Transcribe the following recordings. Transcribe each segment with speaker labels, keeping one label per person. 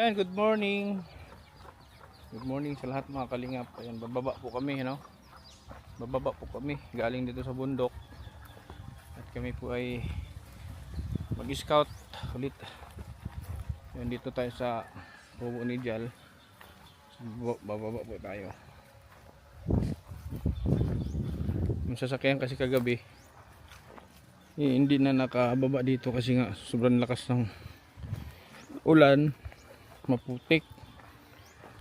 Speaker 1: Ayan, good morning. Good morning sa lahat mga kalingap. Ayan, bababa po kami, no? Bababa po kami galing dito sa bundok. At kami po ay mag-scout ulit. Ayan, dito tayo sa Kubo ni Jal. Bababa po tayo. Yung sasakyan kasi kagabi hindi na nakababa dito kasi nga sobrang lakas ng ulan, maputik.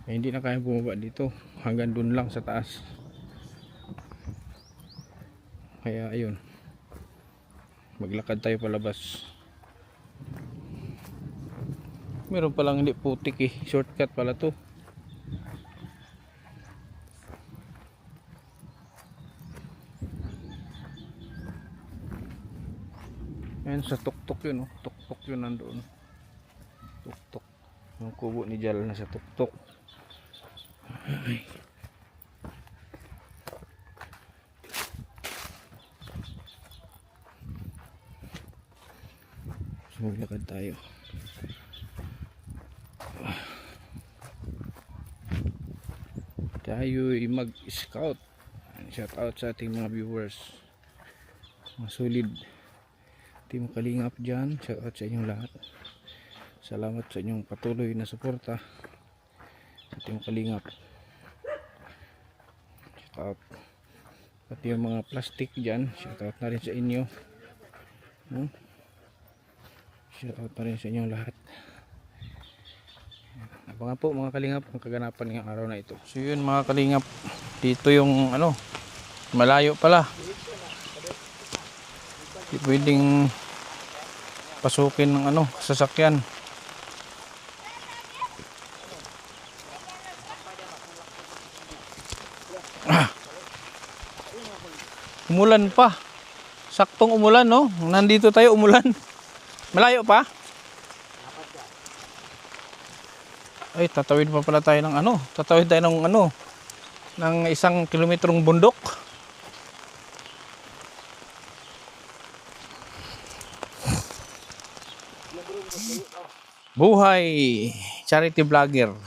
Speaker 1: Hindi na kaya bumaba dito, hanggang dun lang sa taas. Kaya ayun, maglakad tayo palabas. Meron palang hindi putik eh, shortcut pala to. Ayan sa tuktok yun, oh. Tuktok yun nandoon. Tuktok, yung kubo ni Jal na sa tuktok. Ay. So, maglakad tayo. Tayo ay mag-scout. Shout out sa ating mga viewers, mga solid team kalingap dyan. Shout out sa inyong lahat. Salamat sa inyong patuloy na suporta sa team kalingap. Shout out pati yung mga plastic dyan, shout out na rin sa inyo. Shout out na rin sa inyong lahat. Abangan po mga kalingap ang kaganapan ngayong araw na ito. So yun mga kalingap, dito yung ano, malayo pala. Hindi pwedeng pasukin ng ano, sasakyan. Umulan pa. Saktong umulan, no? Nandito tayo, umulan. Malayo pa? Ay, tatawid pa pala tayo ng ano? Tatawid tayo ng ano? Ng 1 kilometrong bundok. Buhay charity vlogger.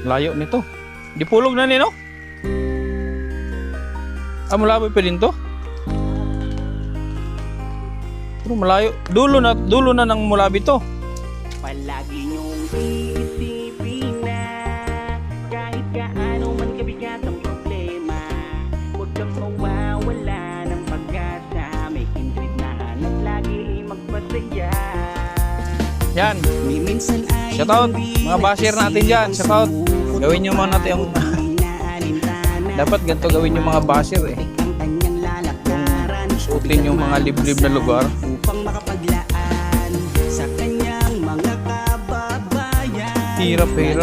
Speaker 1: Layo nito. Dipulog na nino? Malaboy pa din to? Pero malayo. Dulo na ng Mulabi to.
Speaker 2: Palagi niyong iisipin na kahit gaano man kabigat ang problema, huwag kang mawawala ng pag-asa. May kindred na hanap lagi magpasaya.
Speaker 1: Yan. Shoutout mga basher natin dyan. Shoutout. Gawin nyo muna natin yung dapat ganito gawin yung mga basher eh. Suotin yung mga liblib na lugar
Speaker 2: upang makapaglaan sa kanyang mga kababayan.
Speaker 1: Hirap eh.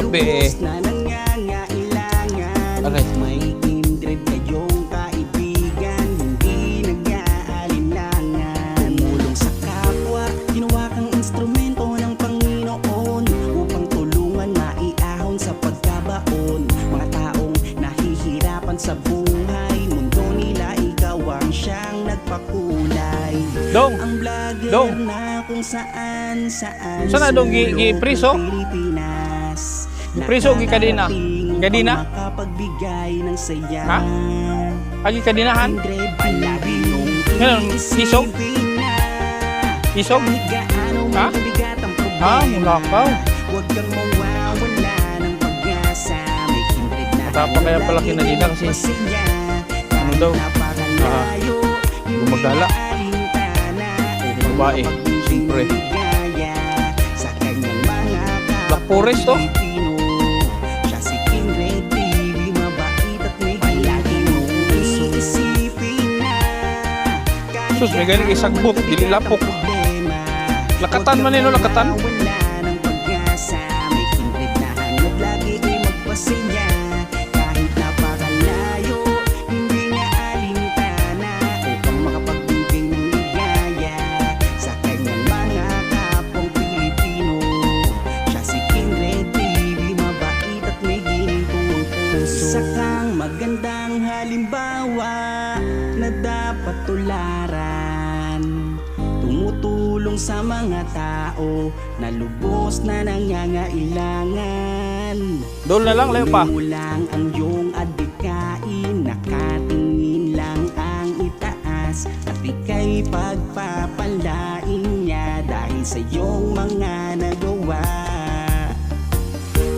Speaker 1: Aray.
Speaker 2: May kindred kayong kaibigan, hindi nag-aalinlangan. Tumulong sa kapwa, ginawa kang instrumento ng Panginoon upang tulungan maiahon sa pagkabaon. Mga taong nahihirapan sa buhay, mundo nila ikaw ang siyang nagpakulay.
Speaker 1: Dong!
Speaker 2: Ang vlogger
Speaker 1: Dong!
Speaker 2: na kung saan
Speaker 1: Sana dong gi-priso?
Speaker 2: Pilipinas.
Speaker 1: Gi-priso gi-kadina? Kadina?
Speaker 2: Makapagbigay ng saya.
Speaker 1: Ha? Agi kadinahan?
Speaker 2: Palagi niyong
Speaker 1: Ngayon, isog? Isog? Ha? Mulakaw.
Speaker 2: Huwag kang mawawala ng pag-asa. May kindred na
Speaker 1: Matapa kaya pala kinadina kasi ano daw? Gumagala. Babae. Siyempre. Black Forest to?
Speaker 2: Siya si Kindred TV, mabait at may palagi mong iisipin na
Speaker 1: Sus, may galing isagbot, dili lapok. Lakatan man yun, lakatan.
Speaker 2: wala ng pag-asa. May kindred na hanap lagi ay magpasaya. Kahit napakalayo, hindi niya alintana upang makapagbigay ng ligaya sa kanyang mga kapwang Pilipino. Siya si Kindred TV, mabait at may ginintong puso. Isa kang magandang halimbawa na dapat tularan. Tumutulong sa mga tao na lubos na nangangailangan.
Speaker 1: Doon na lang, layo pa.
Speaker 2: Kunin mo lang ang iyong adikain, nakatingin lang ang itaas, at ika'y pagpapalain niya dahil sa iyong mga nagawa.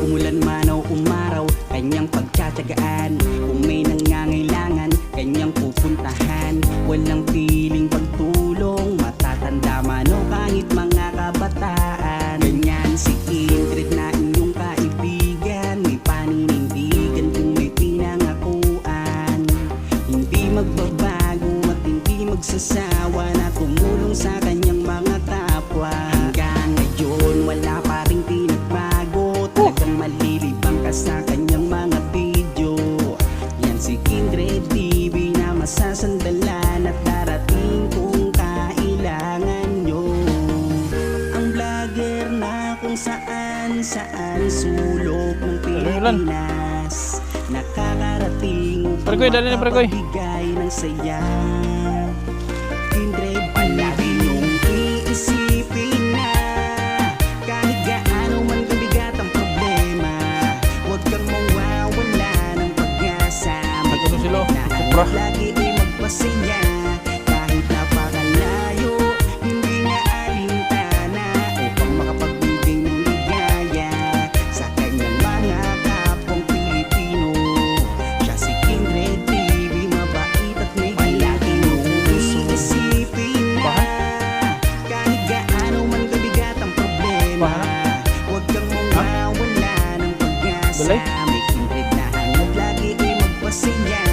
Speaker 2: Umulan man o umaraw, kanyang pagtsatsagaan. Kung may nangangailangan, kanyang pupuntahan. Walang piling pagtulong, matatanda man o kahit mga kabataan. Ganyan si Kindred na inyong kaibigan, may paninindigan kung may pinangakuan. Hindi magbabago at hindi magsasawa na tumulong sa kanyang mga kapwa. Hanggang ngayon wala pa rin pinagbago, talagang malilibang ka sa kanyang mga video. Yan si Kindred TV na masasandalan at darating kung kailangan nyo. Ang vlogger na kung saan sulok ng Pilipinas, nakakarating upang
Speaker 1: Parkoy, dali na, parkoy.
Speaker 2: makapabigay ng saya. Kindred palagi niyong iisipin na kahit gaano man kabigat ang problema, huwag kang mawawala ng pag-asa. May
Speaker 1: Ano sila?
Speaker 2: na
Speaker 1: Kupra.
Speaker 2: lagi ay magpasaya kahit napakalayo, hindi na alintana upang makapagbigay ng ligaya sa kanyang mga kapwang Pilipino. Siya si Kindred TV, mabait at may palagi mong iisipin na kahit gaano man kabigat ang problema, huwag kang mawawala ng pag-asa.
Speaker 1: Balay?
Speaker 2: May Kindred na hangat lagi ay magpasaya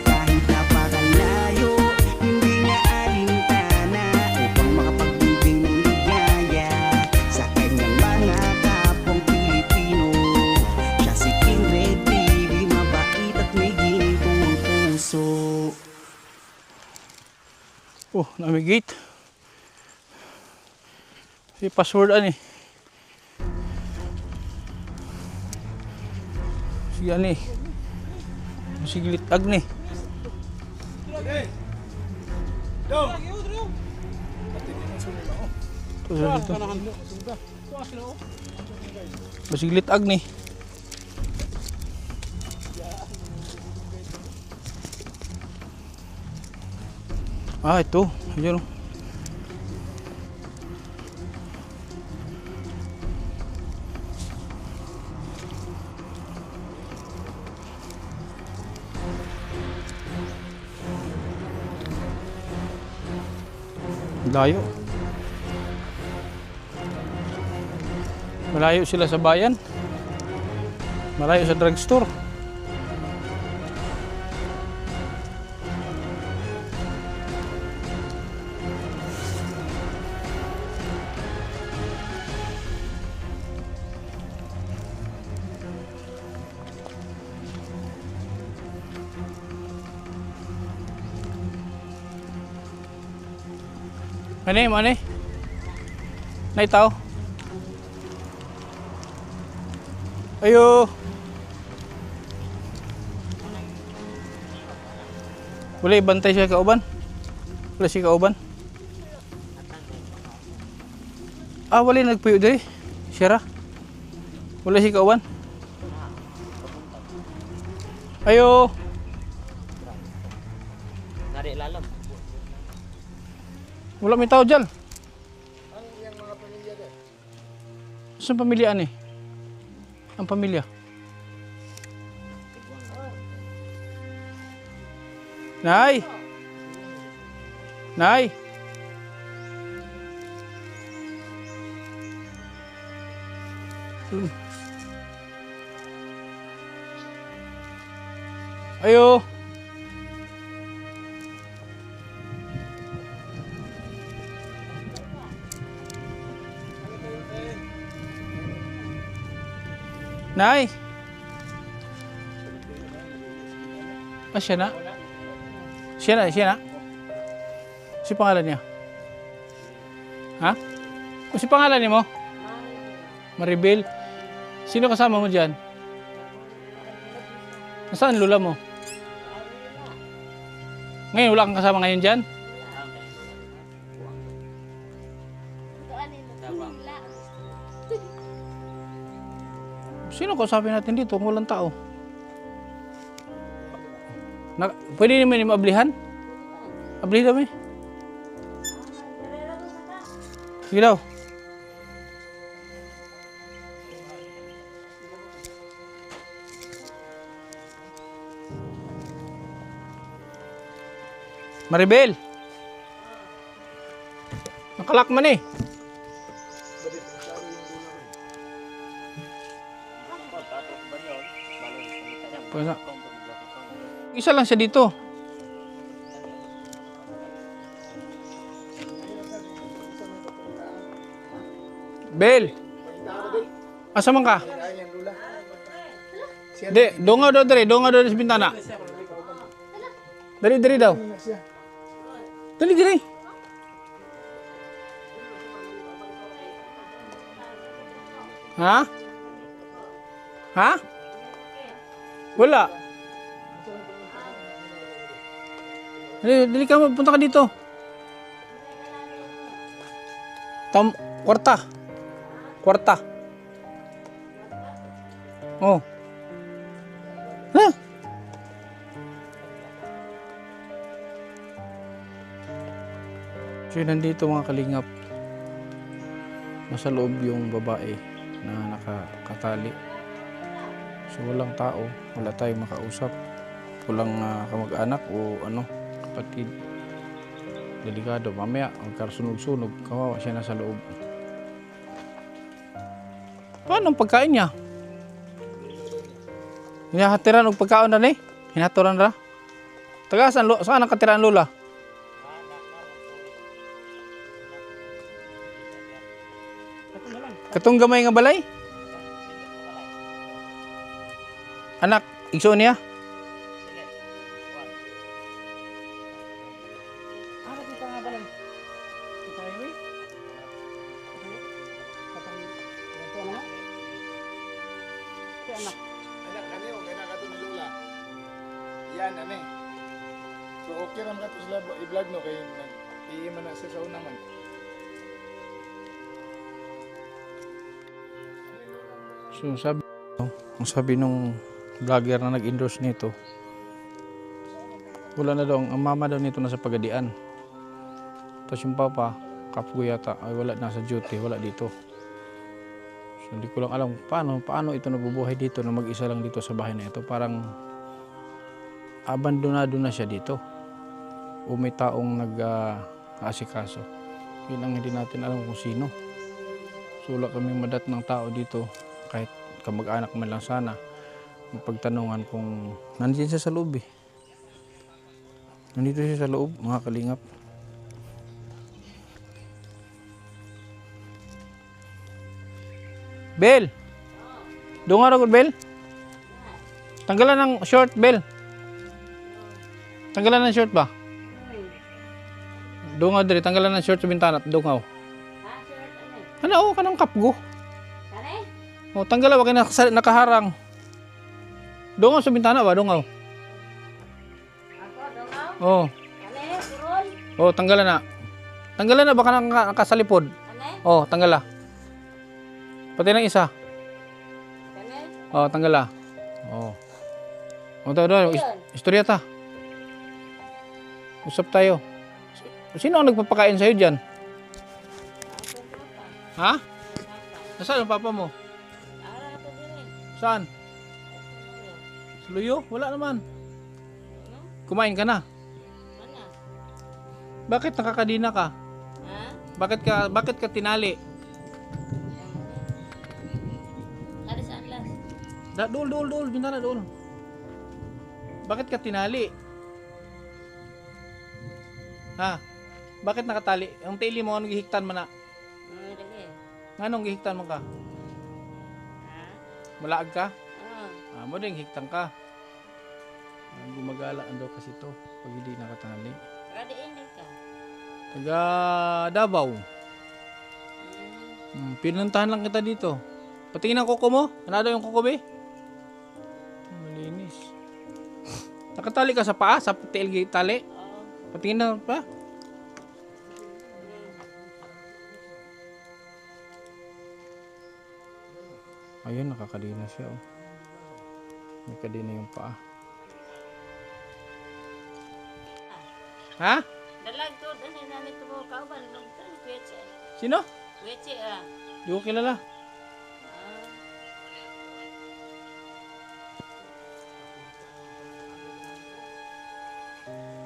Speaker 2: kahit napakalayo, hindi na alintana upang makapagbigay ng ligaya sa kanyang mga kapwang Pilipino. Siya si Kindred TV, mabait at may ginitong puso.
Speaker 1: Oh, nami gate. Si password ani. Sige ani. Sige litag ni. Basig litag ni. Ah, ito. Ayan o. Layo. Malayo sila sa bayan. Malayo sa drugstore. Mani, mani. Naitaw. Ayo. Wala bantay siya kauban. Wala siya kauban. Ah, wala nagpuyo diri. Sira. Wala siya kauban. Ayo.
Speaker 3: Nari lalam.
Speaker 1: Wala may tao dyan. Ano yung mga pamilya dyan? Saan pamilyaan eh? Ang pamilya. Nay! Nay! Ayo! Nay! Ah, siya na? Siya na, siya na? Si pangalan niya? Ha? O si pangalan niya mo? Maribel. Sino kasama mo dyan? Nasaan lula mo? Ngayon, wala kang kasama ngayon dyan? Sino kausapin natin dito kung walang tao? Pwede naman yung maablihan? Abli daw eh. Sige daw. Maribel! Nakalak man eh. Isa lang siya dito. Bel! Asa man ka? Di, donga daw sa bintana. Dari daw. Dali. Ha? Ha? Wala. Dali ka, punta ka dito. Kwarta. Oh. Ha? So nandito mga kalingap. Nasa loob yung babae na nakakatali. So walang tao, wala tayong makausap. Walang kamag-anak o kapatid. Delikado, mamaya magkarsunog-sunog, kawawa siya nasa loob. Paano ang pagkain niya? Hinahatiran og pagkaon na ni? Hinaturan ra? Saan ang katiraan lola? Katong gamay nga balay? Anak, igsoon niya?
Speaker 3: Anak kani o kaya nakato ni Lola. Yan ani. So okay ra man sila i-vlog no kay man na sa unaman.
Speaker 1: So sabi nung vlogger na nag-endorse nito, wala na daw, ang mama daw nito nasa Pagadian. Tapos yung papa, kapo yata, ay wala nasa duty, wala dito. So hindi ko lang alam paano ito nabubuhay dito na mag-isa lang dito sa bahay na ito. Parang abandonado na siya dito. O may taong nag-asikaso. Yun ang hindi natin alam kung sino. So wala kaming madat ng tao dito. Kahit kamag-anak man lang sana, pagtanungan kung nandiyan siya sa loob eh. Nandito siya sa loob, mga kalingap. Bel! Doon nga ragod, Bel? Tanggalan ng short, Bel. Tanggalan ng short ba? Doon nga dali, tanggalan ng short sa bintana. Doon nga. Ano, kanang kapgo. O, tanggal ba kayo nakaharang? Dongaw sa bintana ba? Dongaw? Oo. Oh, tanggalan na. Tanggalan na baka nakasalipod. Oh, tanggala. Pati ng isa. Oh, tanggala. Oh. O, doon. Istorya ta. Usap tayo. Sino ang nagpapakain sa'yo dyan? Ha? Nasaan ang papa mo? Saan? Sluyo? Wala naman. Kumain ka na? Bakit nakakadina ka? Bakit ka tinali? Dool, bintana dool. Bakit ka tinali? Ha? Bakit nakatali? Ang tili mo, anong gihiktan mo na? Anong gihiktan mo ka? Malaag ka? Mo din hiktan ka. Gumagala ando kasi to pag hindi nakatali. Taga Davao. Pinuntahan lang kita dito. Patingin ang kuko mo. Ano daw yung kuko be? Malinis. Nakatali ka sa paa? Sa tiil tali? Patingin na pa. Ayun, nakakadina siya oh. May kadina yung paa. Ha?
Speaker 4: Dalag to, dali na nito mo kauban, nagtan kuwetse.
Speaker 1: Sino?
Speaker 4: Kuwetse ah.
Speaker 1: Di ko kilala.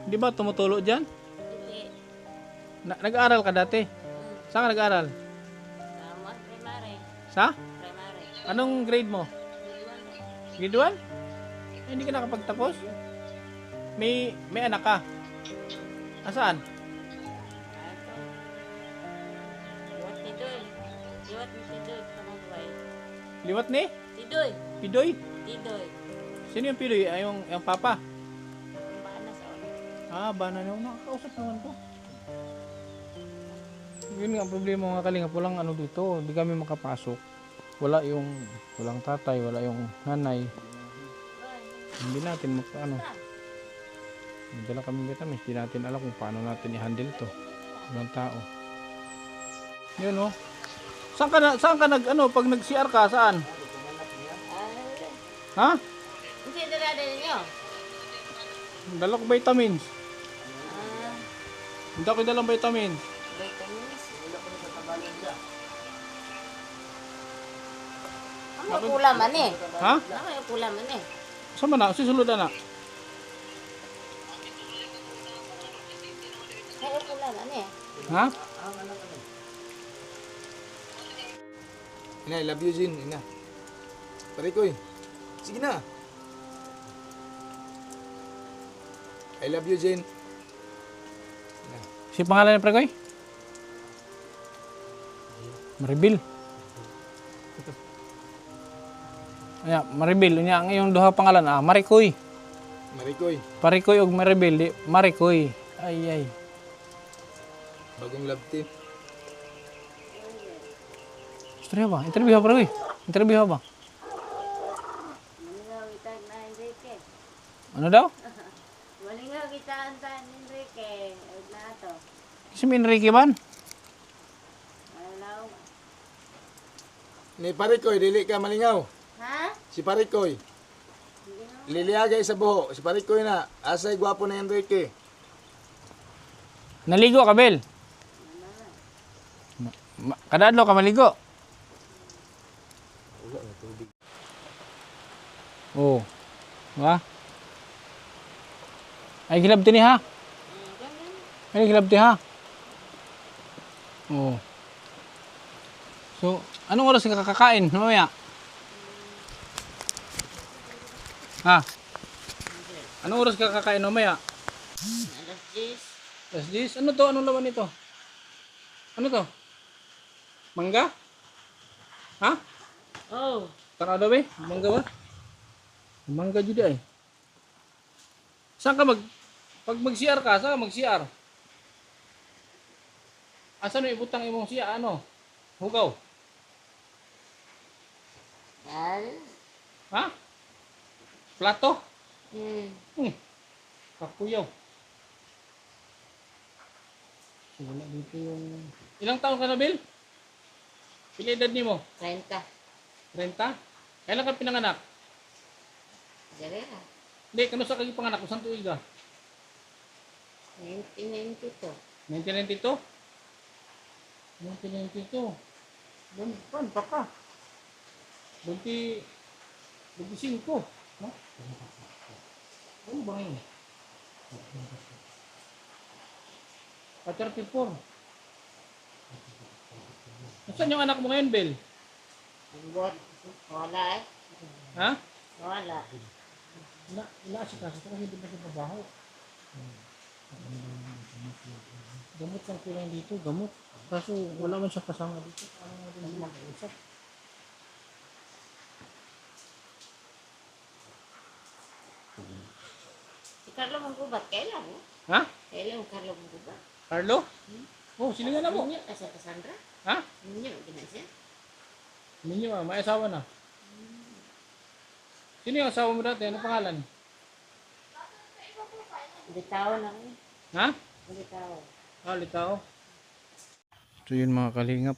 Speaker 1: Di ba tumutulo dyan?
Speaker 4: Dili.
Speaker 1: Nag-aaral ka dati? Saan ka nag-aaral?
Speaker 4: Tama, primary.
Speaker 1: Sa?
Speaker 4: Primary.
Speaker 1: Anong grade mo?
Speaker 4: Diliwan
Speaker 1: Grade
Speaker 4: eh.
Speaker 1: 1? Hindi ka nakapagtapos? May anak ka? Asaan?
Speaker 4: Ato. Liwat ni Doy. Liwat ni Tidoy. Pamagway.
Speaker 1: Liwat ni?
Speaker 4: Tidoy.
Speaker 1: Pidoy?
Speaker 4: Tidoy.
Speaker 1: Sino yung Pidoy? Ay, yung papa?
Speaker 4: Ang bana sa ulo.
Speaker 1: Ah, bana na. Nakakausap naman ko. Yun nga ang problema mga kalingap. Walang ano dito. Hindi kami makapasok. Walang tatay, wala yung nanay. Hindi natin ano. Dala kami vitamins. Hindi natin alam kung paano natin i-handle to. Walang tao. Yun oh. Saan ka pag nag-CR ka, saan? Ha?
Speaker 4: Hindi dala ninyo.
Speaker 1: Dala ko vitamins.
Speaker 4: Ah,
Speaker 1: Hindi ako dalang vitamins.
Speaker 4: vitamins.
Speaker 1: Ako-
Speaker 4: Ano kulaman eh?
Speaker 1: Ha?
Speaker 4: Ano kulaman eh?
Speaker 1: Saan ba na? Susunod na.
Speaker 4: Ano kulaman eh?
Speaker 1: Ha?
Speaker 3: Ina, I love you, Jin. Ina. Parikoy. Sige na. I love you, Jin.
Speaker 1: Si pangalan ni Prekoy? Maribil. Aya, Maribil. Nya ang iyong duha pangalan Marikoy.
Speaker 3: Marikoy.
Speaker 1: Parikoy og Maribil, di Marikoy. Ay.
Speaker 3: Bagong love team.
Speaker 1: Istorya ba? Interview ba, Prekoy? Interview ba?
Speaker 4: Malingaw kita na Enrique.
Speaker 1: Ano daw?
Speaker 4: Malingaw kita anta Enrique. Huwag na ito.
Speaker 1: Si Enrique ban?
Speaker 4: Malaw.
Speaker 3: Ni Parikoy, dili ka malingaw.
Speaker 4: Ha?
Speaker 3: Si Parikoy. Liliagay sa buho. Si Parikoy na. Asay gwapo na Enrique.
Speaker 1: Naligo ka, Bel? Kadadlo ka maligo? Oo. Ba? Ay, kilabti ni ha? Ay, kilabti ha? Oo. So, anong oras ka kakakain? Mamaya? Ha? Anong oras ka kakain mamaya?
Speaker 4: Alas 10.
Speaker 1: Alas 10? Ano to? Anong laman nito? Ano to? Mangga? Ha?
Speaker 4: Oh.
Speaker 1: Tarado ba? Mangga ba? Mangga jud ay. Saan ka pag mag-CR ka, saan ka mag-CR? Asan yung ibutang imong siya ano? Hugaw.
Speaker 4: Al.
Speaker 1: Ha? Plato?
Speaker 4: Hmm.
Speaker 1: Kakuyaw. So, wala dito yung... Ilang taon ka na, Bill? Pila edad ni mo?
Speaker 4: 30.
Speaker 1: 30? Kailan ka pinanganak?
Speaker 4: Jarera.
Speaker 1: Hindi, kano sa kagi panganak? Kusang tuig ka?
Speaker 4: 1992.
Speaker 1: 1992? 1992. Pan pa ka? 25. No? Ano ba yun? 34. Nasaan yung anak mo ngayon, Bel?
Speaker 4: What? Wala eh.
Speaker 1: Ha?
Speaker 4: Wala.
Speaker 1: Wala si kasi hindi na siya trabaho. Gamot lang kulang dito, gamot. Kaso wala man siya kasama dito. Ano nga din mag-usap?
Speaker 4: Si Carlo Manggubat, kailan mo?
Speaker 1: Ha?
Speaker 4: Kailan mo Carlo Manggubat?
Speaker 1: Carlo? Oh, sino nga na mo?
Speaker 4: Ninyo, kasi Cassandra?
Speaker 1: Ha?
Speaker 4: Ninyo, ginasya?
Speaker 1: Ninyo may asawa na. Sino yung asawa mo dati? Ano pangalan?
Speaker 4: Bitaw na ko.
Speaker 1: Ha?
Speaker 4: Bitaw.
Speaker 1: Ah, Litao. So yun mga kalingap.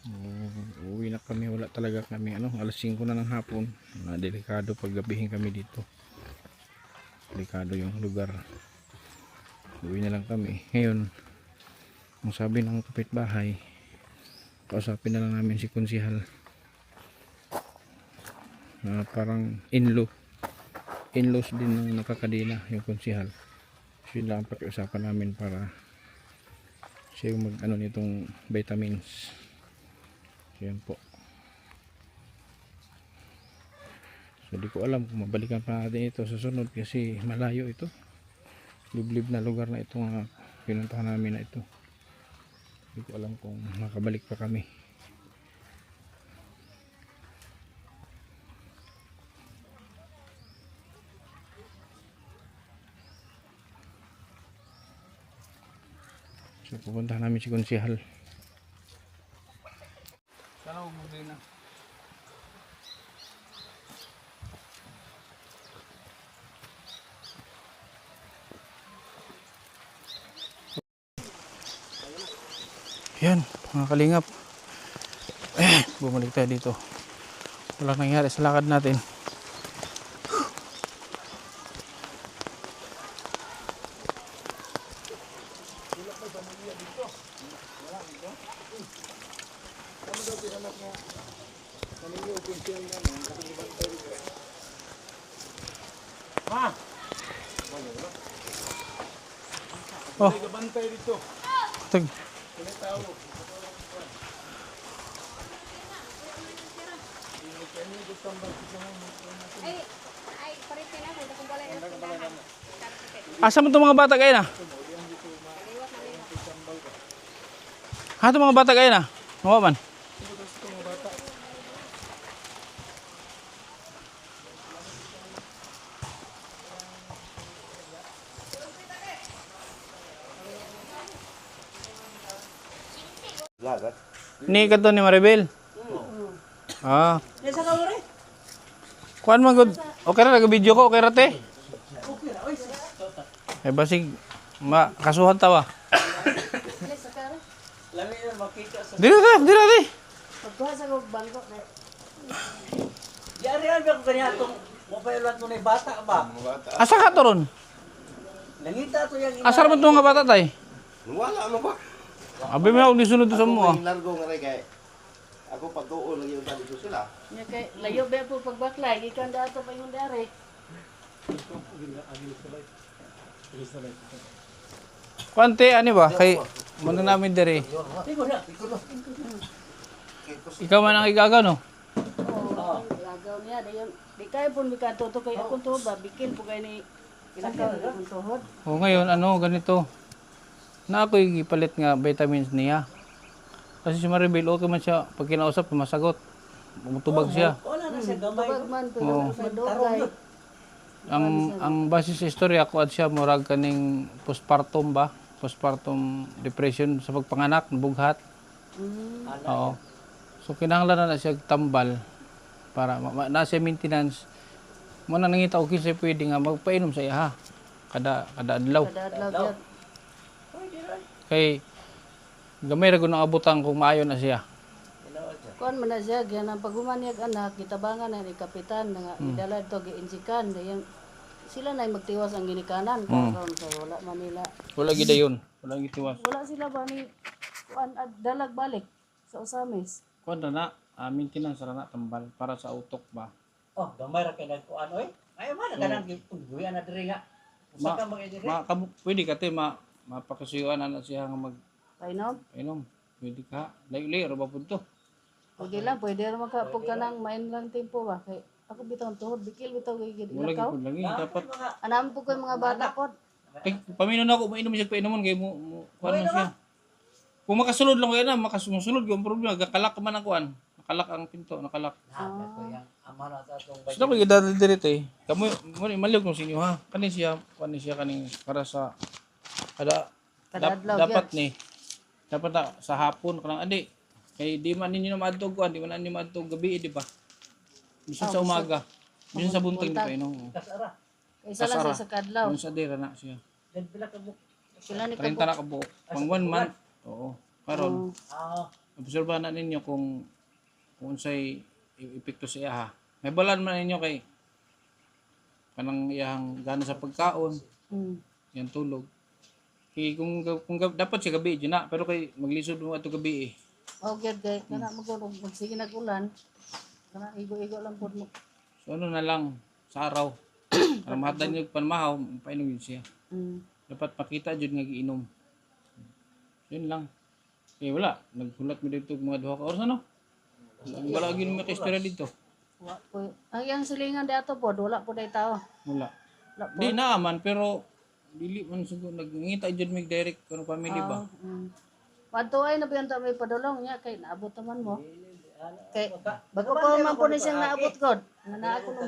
Speaker 1: Uwi na kami, wala talaga kami alas 5 na ng hapon. Delikado pag gabihin kami dito. Delikado yung lugar. Uwi na lang kami. Ngayon, ang sabi ng kapitbahay, kausapin na lang namin si konsihal. Parang in-laws din ng nakakadila yung konsihal. Sila ang pakiusapan namin para siya yung mag nitong vitamins. Yan po. So di ko alam kung mabalikan pa natin ito sa sunod kasi malayo ito. Liblib na lugar na ito nga pinuntahan namin na ito. Di ko alam kung makabalik pa kami. So pupuntahan namin si konsihal. Sana huwag din na. Yan, mga kalingap. Bumalik tayo dito. Walang nangyari sa lakad natin. Oh,
Speaker 3: Bantay dito.
Speaker 1: tag. Asa mo itong mga bata kayo na? Ha, itong mga bata kayo na? Nawaman? Ni ka to ni Maribel? Ah. Kuan man gud. Okay ra nag-video ko, okay ra te. Eh basig kasuhan tawa. Dili di.
Speaker 4: Pagkuha sa kong bangko na.
Speaker 5: Yari ba ko kanya itong mobile mo na bata ba?
Speaker 1: Asa ka to ron?
Speaker 5: Nangita to yung
Speaker 1: Asa man to nga bata tay?
Speaker 3: Wala ano ba?
Speaker 1: Abi mo ni sunod sa mo.
Speaker 3: Ang largo nga rin kay ako pag-uol lagi yung dito sila.
Speaker 4: Nya kay layo ba po pagbaklay, ikan dato pa yung dare.
Speaker 1: Kuante ani ba kay muna namin dere. Ikaw man ang igagaw no?
Speaker 4: Oo. Lagaw niya dayon. Di kay pun mikato to kay akong to ba bikil po kay ni ilakaw akong tuhod.
Speaker 1: O ngayon ganito. Na ako yung ipalit nga vitamins niya. Kasi si Maribel okay man siya pag kinausap masagot. Tumutubag siya.
Speaker 5: Wala na siya gamay.
Speaker 4: Tubag man to
Speaker 1: Oo.
Speaker 4: sa dugay.
Speaker 1: Ang base sa istorya ko at siya murag kaning postpartum ba? Postpartum depression sa pagpanganak, bughat. Oo. So kinahanglan na siya tambal para na siya maintenance. Mo na nangita okay siya pwede nga magpainom sa iya ha. Kada adlaw.
Speaker 4: Kada adlaw gyud.
Speaker 1: Kay gamay ra gud ang abutan kung maayo na siya.
Speaker 4: Kuan man na siya gyud ang pagumanyag anak gitabangan na ni kapitan nga idala to giinsikan dayon sila na magtiwas ang ginikanan karon sa wala man nila.
Speaker 1: Wala gid dayon. Wala gitiwas.
Speaker 4: Wala sila ba ni kuan dalag balik sa usamis.
Speaker 1: Kuan na maintenance ra na tambal para sa utok ba.
Speaker 5: Oh, gamay ra kay nagkuan oy. Ay man kanang giguyan na diri nga. Usa ka mga diri.
Speaker 1: Pwede ka te mapakasuyuan na siya nga mag
Speaker 4: Painom?
Speaker 1: inom. Pwede ka. Layo-layo ra ba pud to?
Speaker 4: Pwede lang, pwede rin makapog ka ng main lang tempo ba? Kay ako bitaw tuhod, bikil bitaw gigid
Speaker 1: Wala
Speaker 4: ilakaw.
Speaker 1: gid lagi dapat.
Speaker 4: Anam po ko yung mga bata po.
Speaker 1: Ay, paminon ako mainom siya painomon kay mo kuan man siya. Kung makasulod lang kaya na makasusunod yung problema gakalak man ang kuan. Nakalak ang pinto, nakalak.
Speaker 5: Ko yang ama na sa atong
Speaker 1: Sino ko gidadal diri te? Kamo maliog no sinyo ha. Kanin siya kaning para sa kada
Speaker 4: Kada adlaw
Speaker 1: dapat ni dapat na sa hapon kanang adi kay di man ninyo na maadtog kuan, di man ninyo maadtog gabi di ba? Bisan sa umaga. Bisan sa buntag di pa no.
Speaker 5: kasara.
Speaker 4: Isa lang
Speaker 1: Kasara.
Speaker 4: sa kadlaw.
Speaker 1: Yung sa dira na siya.
Speaker 5: Den pila ka buk.
Speaker 4: Sila ni
Speaker 1: 30 na ka buok. Pang 1 month. Oo. Karon
Speaker 5: Ah,
Speaker 1: obserbahan na ninyo kung unsay epekto sa iya ha. May balan man ninyo kay kanang iyang gana sa pagkaon, yan tulog. Kay kung dapat siya gabi dyan na, pero kay maglisod mo ato gabi eh.
Speaker 4: Okay, kay kana mo kung magsige nag-ulan. Kana igo-igo lang po mo.
Speaker 1: So ano na lang sa araw. Para mahatan niyo panmahaw, painom yun siya. Dapat makita jud nga giinom. Yun lang. Eh wala, naghulat mi dito mga 2 ka oras ano. Wala gyud mi ka dito.
Speaker 4: Wa po. Ang yang silingan di ato po, wala po day tao.
Speaker 1: Wala.
Speaker 4: Wala po.
Speaker 1: Di naaman pero dili man siguro nagngita jud mig direct kuno family ba.
Speaker 4: Patuay na biyanta may padulong niya kay naabot naman mo. Kay bago pa man po ni siyang naabot god. Nga naa ko mo.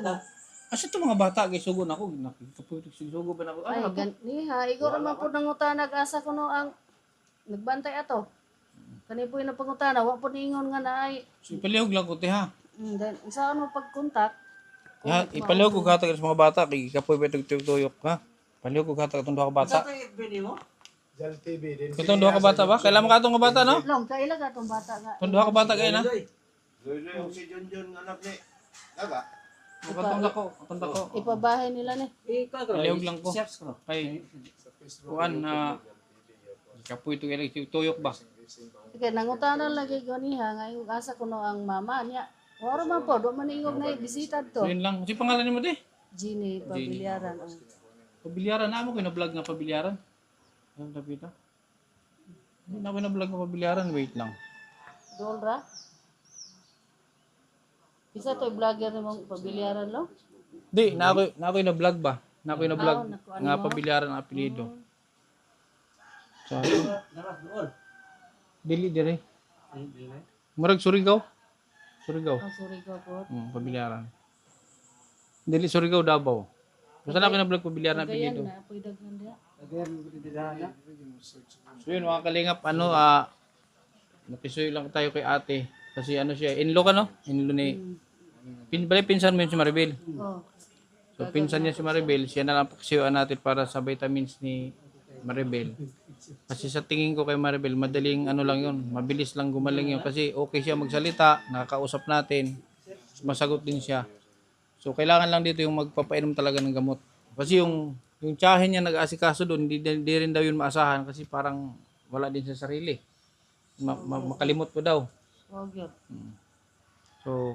Speaker 1: Asa to mga bata kay sugon ako nakikaputik sugo ba na ako.
Speaker 4: Ay gani ha, igor man po nangutan nag-asa kuno ang nagbantay ato. Kani po yung pangutana, wa po niingon nga naay.
Speaker 1: So ipalihog lang ko te ha.
Speaker 4: Then saan mo pagkontak?
Speaker 1: Ha, ipalihog ko hatag sa mga bata kay kapoy ba tuyok ha. Palihog ko hatag atong 2 ka bata.
Speaker 5: Sa to ibini mo?
Speaker 3: Jal TV din.
Speaker 1: Itong 2 ka bata ba? Kailan mo ka itong bata no?
Speaker 4: Long kaila ka tong bata nga.
Speaker 1: Itong 2 ka bata kayo na?
Speaker 6: Loy, si Junjun anak ni. Daga.
Speaker 1: Atong dako.
Speaker 4: Ipabahay nila ni.
Speaker 1: Palihog lang ko.
Speaker 5: Chefs ko.
Speaker 1: Kay kuan na kapoy to kay tuyok ba?
Speaker 4: Kaya nangutanan lagi gani ha nga yung asa kuno ang mama niya. Wala man po, do man ingog na bisita to.
Speaker 1: Yun lang. Si pangalan nimo te?
Speaker 4: Gini Pabiliaran.
Speaker 1: Pabiliaran na mo ko na vlog nga pabiliaran. Ang tapita. Hindi na ako na vlog nga pabiliaran, wait lang.
Speaker 4: Dolra. Isa to vlogger nimong Pabiliaran lo.
Speaker 1: Di, na ako na vlog ba? Na ako na vlog
Speaker 4: nakuha
Speaker 1: nga
Speaker 4: mo.
Speaker 1: pabiliaran ang apelyido. So,
Speaker 5: Naras doon.
Speaker 1: dili dire. Murag Surigao. Surigao.
Speaker 4: Ang sorry ko po.
Speaker 1: Pabiliaran. Dili Surigao Davao. Basta na ako na vlog pabiliaran ang
Speaker 4: Gayan
Speaker 1: apelyido.
Speaker 4: na apoy daghan dia.
Speaker 1: So yun mga kalingap, nakisuyo lang tayo kay ate. Kasi ano siya, in-law ka no? In-law ni, pinsan mo yun si Maribel.
Speaker 4: Oh.
Speaker 1: So pinsan niya si Maribel, siya na lang pakisiyuan natin para sa vitamins ni Maribel. Kasi sa tingin ko kay Maribel, madaling ano lang yun, mabilis lang gumaling yun. Kasi okay siya magsalita, nakakausap natin, masagot din siya. So kailangan lang dito yung magpapainom talaga ng gamot. Kasi yung tiyahin niya nag-aasikaso doon, di rin daw yun maasahan kasi parang wala din sa sarili. Makalimot po daw.
Speaker 4: Oh, gyud.
Speaker 1: So,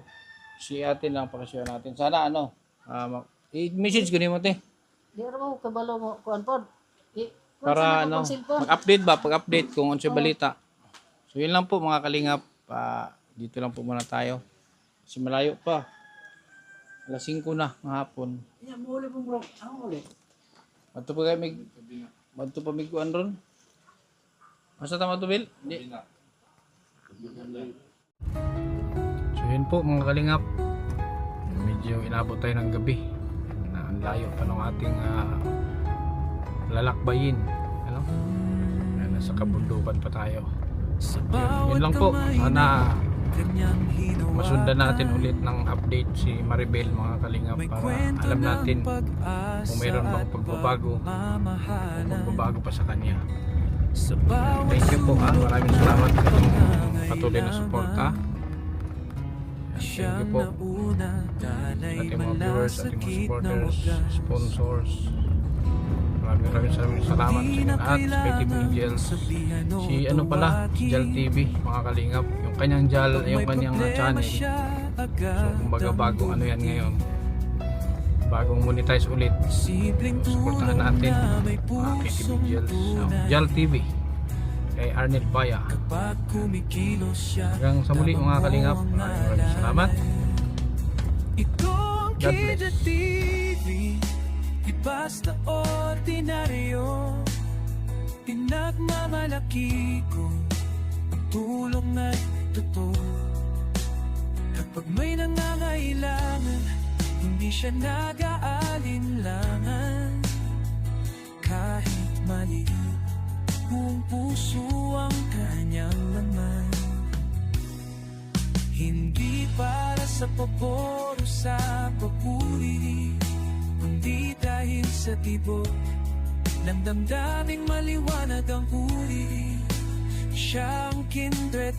Speaker 1: si ate lang pakasya natin. Sana i-message ko ni mo te.
Speaker 4: Di ra mo kabalo mo kuan pod.
Speaker 1: Para mag-update ba? Pag-update kung ano sa balita. So, yun lang po mga kalingap. Dito lang po muna tayo. Kasi malayo pa. Alas 5 na ng hapon.
Speaker 5: Yan, muli mo bro. Ang muli.
Speaker 1: Madto pa kayo madto pa mig kuan ron. Asa tama to Bill? Di. So yun po mga kalingap. Medyo inabot tayo ng gabi. Ang layo pa ng ating lalakbayin. Ano? Nasa kabundukan pa tayo. Yun lang po. Sana masundan natin ulit ng update si Maribel mga kalingap para alam natin kung mayroon bang pagbabago o magbabago pa sa kanya. Thank you po maraming salamat sa patuloy na suporta. Thank you po sa ating mga viewers, sa ating mga supporters, sponsors. Maraming salamat sa inyo lahat sa TV Angels. Si ano pala, si Jal TV mga kalingap, yung kanyang channel. So kumbaga bagong ano yan ngayon, bagong monetize ulit. Supportahan natin mga KTV Angels, Jal TV kay Arnel Baya. Hanggang sa muli mga kalingap, maraming salamat. God bless.
Speaker 7: Di basta ordinaryo, pinagmamalaki ko ang tulong na totoo. Kapag may nangangailangan, hindi siya nag-aalinlangan. Kahit maliit, buong puso ang kanyang laman. Hindi para sa pabor o sa papuri, kundi dahil sa tibok ng damdaming maliwanag ang uri. Siyang kindred